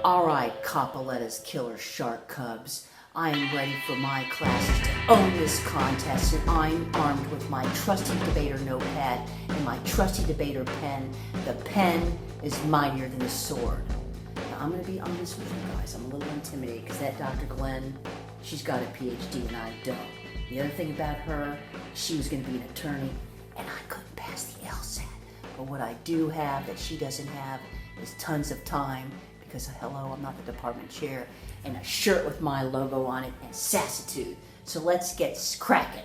Alright, Copoletta's killer shark cubs. I am ready for my classes to own this contest, and I'm armed with my trusty debater notepad and my trusty debater pen. The pen is mightier than the sword. Now, I'm going to be honest with you guys. I'm a little intimidated because that Dr. Glenn, she's got a PhD and I don't. The other thing about her, she was going to be an attorney, and I couldn't pass the LSAT. But what I do have that she doesn't have is tons of time, because hello, I'm not the department chair, and a shirt with my logo on it and sassitude. So let's get cracking.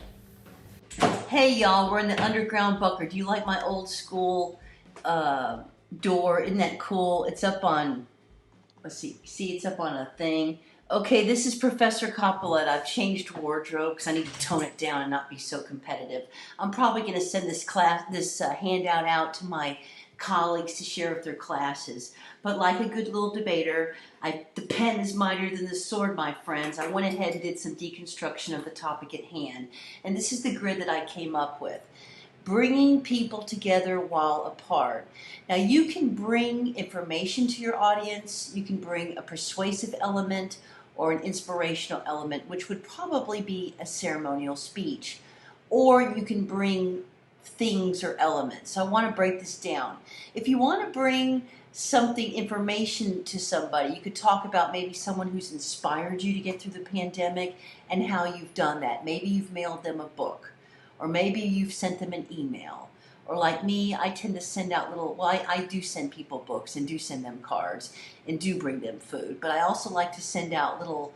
Hey y'all, we're in the underground bunker. Do you like my old school door? Isn't that cool? It's up on, let's see, it's up on a thing. Okay, this is Professor Copoletta. I've changed wardrobe because I need to tone it down and not be so competitive. I'm probably going to send this handout out to my colleagues to share with their classes. But like a good little debater, the pen is mightier than the sword, my friends. I went ahead and did some deconstruction of the topic at hand. And this is the grid that I came up with. Bringing people together while apart. Now you can bring information to your audience, you can bring a persuasive element or an inspirational element, which would probably be a ceremonial speech. Or you can bring things or elements. So I want to break this down. If you want to bring information to somebody, you could talk about maybe someone who's inspired you to get through the pandemic and how you've done that. Maybe you've mailed them a book, or maybe you've sent them an email. Or like me, I tend to send out I do send people books and do send them cards and do bring them food, but I also like to send out little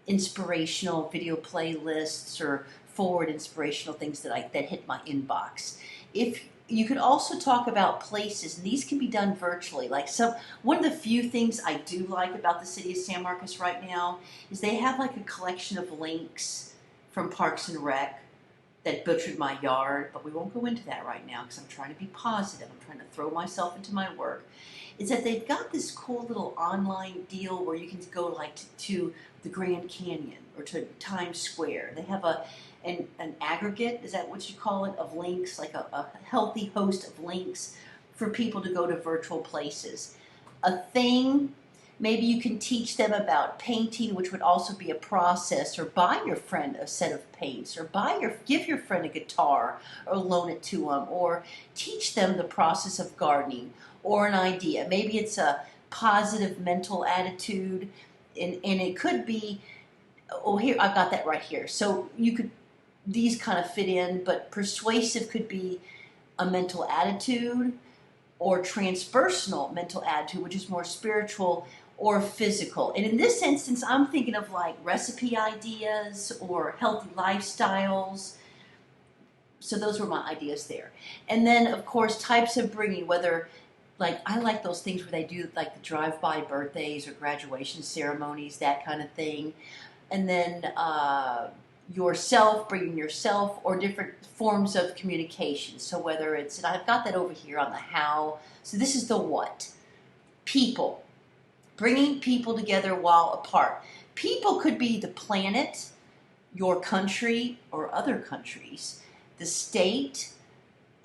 inspirational video playlists or forward inspirational things that hit my inbox. If you could also talk about places, and these can be done virtually. One of the few things I do like about the city of San Marcos right now is they have like a collection of links from Parks and Rec that butchered my yard, but we won't go into that right now because I'm trying to be positive. I'm trying to throw myself into my work. Is that they've got this cool little online deal where you can go like to the Grand Canyon or to Times Square. They have an aggregate, is that what you call it, of links, like a healthy host of links for people to go to virtual places. A thing, maybe you can teach them about painting, which would also be a process, or buy your friend a set of paints, or give your friend a guitar, or loan it to them, or teach them the process of gardening, or an idea. Maybe it's a positive mental attitude, and it could be, here, I've got that right here. So these kind of fit in, but persuasive could be a mental attitude, or transpersonal mental attitude, which is more spiritual, or physical. And in this instance, I'm thinking of like recipe ideas or healthy lifestyles. So those were my ideas there. And then, of course, types of bringing, whether, like, I like those things where they do like the drive-by birthdays or graduation ceremonies, that kind of thing. And then bringing yourself, or different forms of communication. So whether it's, and I've got that over here on the how. So this is the what. People. Bringing people together while apart. People could be the planet, your country or other countries, the state,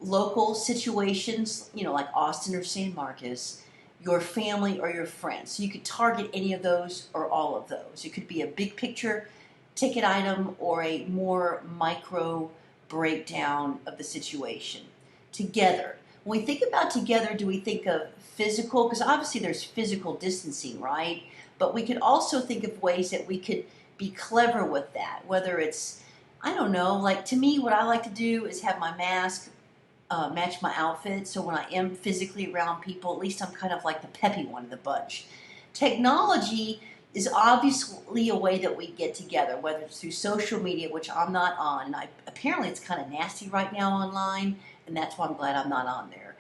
local situations, like Austin or San Marcos, your family or your friends. So you could target any of those or all of those. It could be a big picture ticket item or a more micro breakdown of the situation. Together. When we think about together, do we think of physical? Because obviously there's physical distancing, right? But we could also think of ways that we could be clever with that. Whether it's, I don't know, like to me, what I like to do is have my mask match my outfit. So when I am physically around people, at least I'm kind of like the peppy one of the bunch. Technology is obviously a way that we get together, whether it's through social media, which I'm not on. And apparently it's kind of nasty right now online, and that's why I'm glad I'm not on there.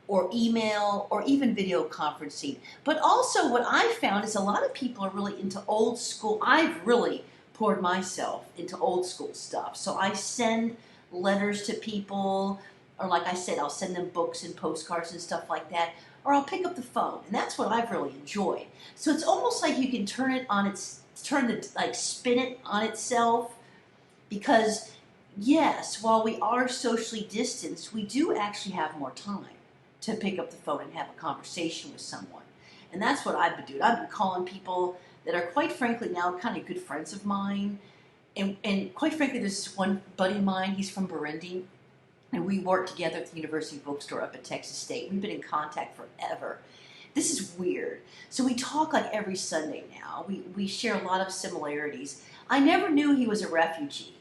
Or email, or even video conferencing. But also what I found is a lot of people are really into old school. I've really poured myself into old school stuff. So I send letters to people, or like I said, I'll send them books and postcards and stuff like that. Or I'll pick up the phone, and that's what I've really enjoyed. So it's almost like you can spin it on itself, because yes, while we are socially distanced, we do actually have more time to pick up the phone and have a conversation with someone. And that's what I've been doing. I've been calling people that are, quite frankly, now kind of good friends of mine. And quite frankly, there's one buddy of mine, he's from Burundi, and we worked together at the University Bookstore up at Texas State. We've been in contact forever. This is weird. So we talk like every Sunday now. We share a lot of similarities. I never knew he was a refugee.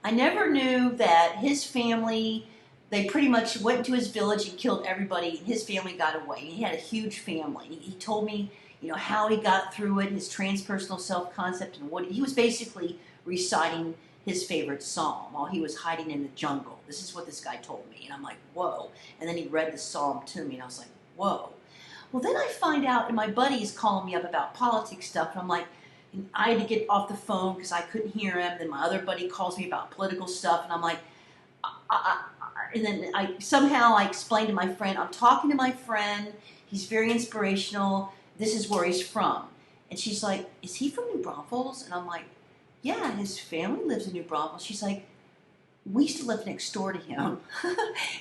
I never knew that his family, they pretty much went to his village and killed everybody. His family got away. He had a huge family. He told me, how he got through it, his transpersonal self-concept, and what he was basically reciting his favorite psalm while he was hiding in the jungle. This is what this guy told me, and I'm like, whoa. And then he read the psalm to me, and I was like, whoa. Well, then I find out, and my buddy is calling me up about politics stuff, and I'm like, and I had to get off the phone because I couldn't hear him. Then my other buddy calls me about political stuff, and I'm like, and then somehow I explained to my friend, I'm talking to my friend, he's very inspirational, this is where he's from. And she's like, is he from New Braunfels? And I'm like, yeah, his family lives in New Braunfels. She's like, we used to live next door to him.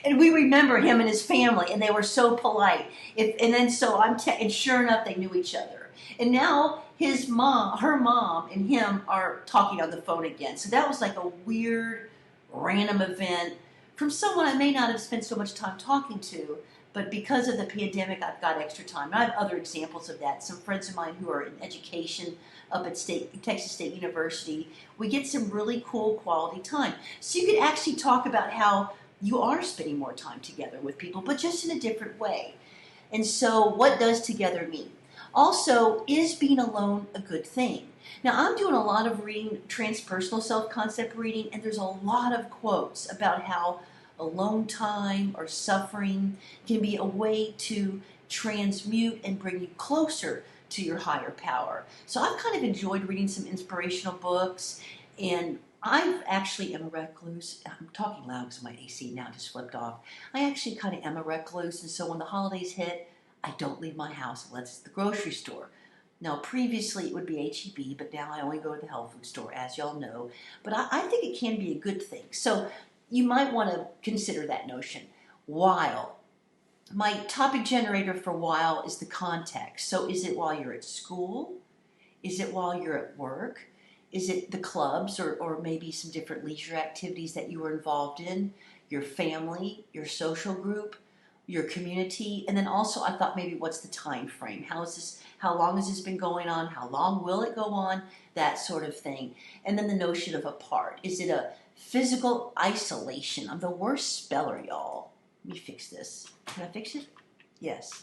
And we remember him and his family, and they were so polite. And sure enough, they knew each other. And now his mom, her mom, and him are talking on the phone again. So that was like a weird, random event from someone I may not have spent so much time talking to, but because of the pandemic, I've got extra time. And I have other examples of that. Some friends of mine who are in education up at Texas State University, we get some really cool quality time. So you could actually talk about how you are spending more time together with people, but just in a different way. And so what does together mean? Also, is being alone a good thing? Now, I'm doing a lot of reading, transpersonal self-concept reading, and there's a lot of quotes about how alone time or suffering can be a way to transmute and bring you closer to your higher power. So I've kind of enjoyed reading some inspirational books, and I actually am a recluse. I'm talking loud because my AC now just flipped off. I actually kind of am a recluse, and so when the holidays hit, I don't leave my house unless it's the grocery store. Now, previously it would be H-E-B, but now I only go to the health food store, as y'all know. But I think it can be a good thing. So you might want to consider that notion. While. My topic generator for while is the context. So is it while you're at school? Is it while you're at work? Is it the clubs or maybe some different leisure activities that you were involved in? Your family, your social group, your community? And then also I thought maybe what's the time frame? How long has this been going on? How long will it go on? That sort of thing. And then the notion of apart. Is it a physical isolation? I'm the worst speller, y'all. Let me fix this. Can I fix it? Yes.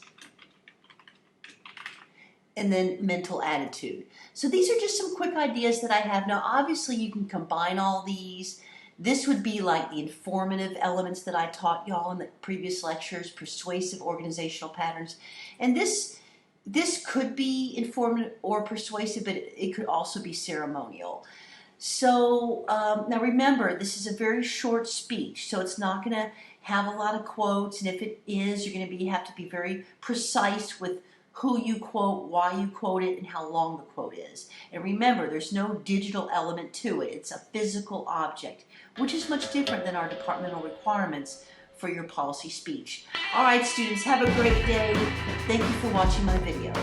And then mental attitude. So these are just some quick ideas that I have. Now, obviously, you can combine all these. This would be like the informative elements that I taught y'all in the previous lectures, persuasive organizational patterns. And this could be informative or persuasive, but it could also be ceremonial. So now remember, this is a very short speech, so it's not going to have a lot of quotes, and if it is, you're going to have to be very precise with who you quote, why you quote it, and how long the quote is. And remember, there's no digital element to it. It's a physical object, which is much different than our departmental requirements for your policy speech. All right, students, have a great day. Thank you for watching my video.